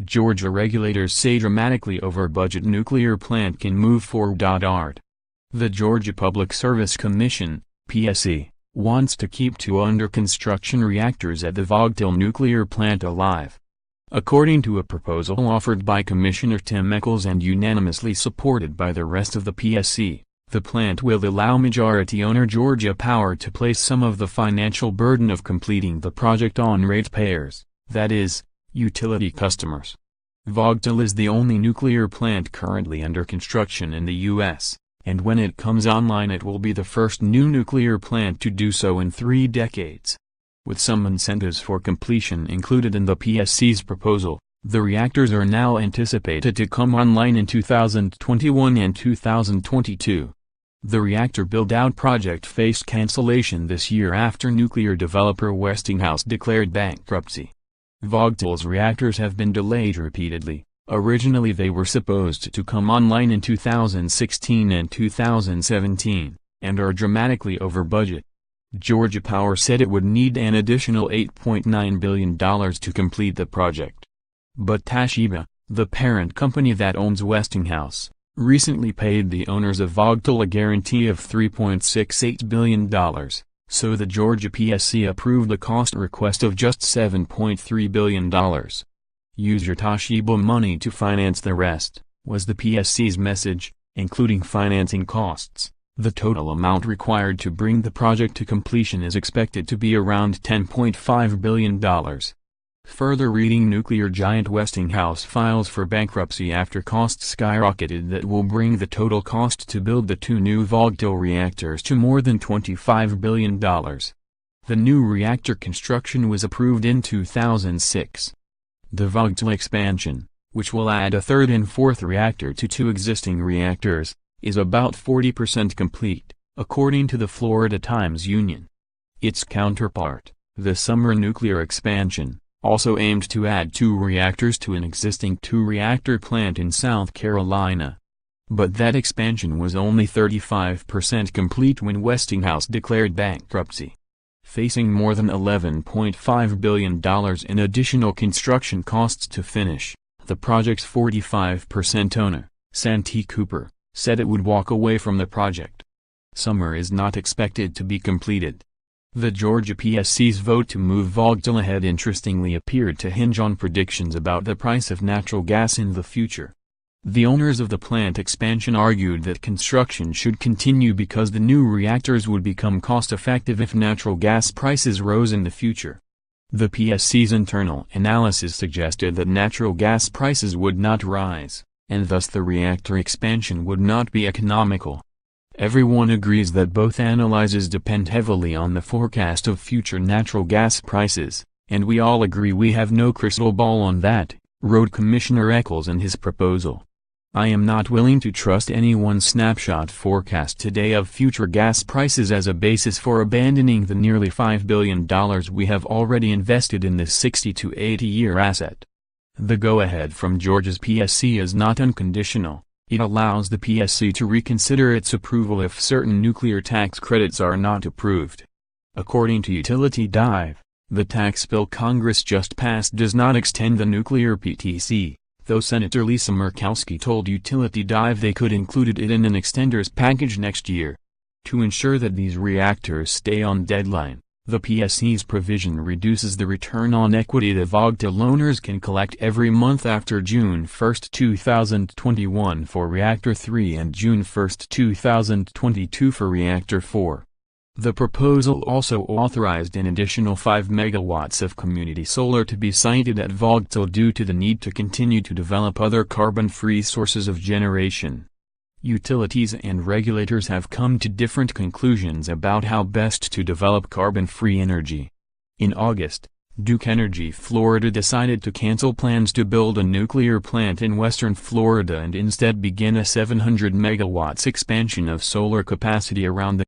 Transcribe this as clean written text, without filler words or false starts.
Georgia regulators say dramatically over-budget nuclear plant can move forw.ard. The Georgia Public Service Commission, PSC, wants to keep 2 under-construction reactors at the Vogtle nuclear plant alive. According to a proposal offered by Commissioner Tim Echols and unanimously supported by the rest of the PSC, the plant will allow majority owner Georgia Power to place some of the financial burden of completing the project on ratepayers, that is, utility customers. Vogtle is the only nuclear plant currently under construction in the U.S., and when it comes online it will be the first new nuclear plant to do so in 3 decades. With some incentives for completion included in the PSC's proposal, the reactors are now anticipated to come online in 2021 and 2022. The reactor build-out project faced cancellation this year after nuclear developer Westinghouse declared bankruptcy. Vogtle's reactors have been delayed repeatedly. Originally they were supposed to come online in 2016 and 2017, and are dramatically over budget. Georgia Power said it would need an additional $8.9 billion to complete the project. But Toshiba, the parent company that owns Westinghouse, recently paid the owners of Vogtle a guarantee of $3.68 billion. So the Georgia PSC approved a cost request of just $7.3 billion. Use your Toshiba money to finance the rest, was the PSC's message, including financing costs. The total amount required to bring the project to completion is expected to be around $10.5 billion. Further reading: nuclear giant Westinghouse files for bankruptcy after costs skyrocketed that will bring the total cost to build the 2 new Vogtle reactors to more than $25 billion. The new reactor construction was approved in 2006. The Vogtle expansion, which will add a 3rd and 4th reactor to 2 existing reactors, is about 40% complete, according to the Florida Times Union. Its counterpart, the Summer nuclear expansion, also aimed to add 2 reactors to an existing 2-reactor plant in South Carolina. But that expansion was only 35% complete when Westinghouse declared bankruptcy. Facing more than $11.5 billion in additional construction costs to finish, the project's 45% owner, Santee Cooper, said it would walk away from the project. Summer is not expected to be completed. The Georgia PSC's vote to move Vogtle ahead interestingly appeared to hinge on predictions about the price of natural gas in the future. The owners of the plant expansion argued that construction should continue because the new reactors would become cost-effective if natural gas prices rose in the future. The PSC's internal analysis suggested that natural gas prices would not rise, and thus the reactor expansion would not be economical. Everyone agrees that both analyses depend heavily on the forecast of future natural gas prices, and we all agree we have no crystal ball on that, wrote Commissioner Echols in his proposal. I am not willing to trust any one snapshot forecast today of future gas prices as a basis for abandoning the nearly $5 billion we have already invested in this 60 to 80-year asset. The go-ahead from Georgia's PSC is not unconditional. It allows the PSC to reconsider its approval if certain nuclear tax credits are not approved. According to Utility Dive, the tax bill Congress just passed does not extend the nuclear PTC, though Senator Lisa Murkowski told Utility Dive they could include it in an extenders package next year. To ensure that these reactors stay on deadline, the PSC's provision reduces the return on equity the Vogtle owners can collect every month after June 1, 2021 for Reactor 3 and June 1, 2022 for Reactor 4. The proposal also authorized an additional 5 megawatts of community solar to be sited at Vogtle due to the need to continue to develop other carbon-free sources of generation. Utilities and regulators have come to different conclusions about how best to develop carbon-free energy. In August, Duke Energy Florida decided to cancel plans to build a nuclear plant in western Florida and instead begin a 700 megawatts expansion of solar capacity around the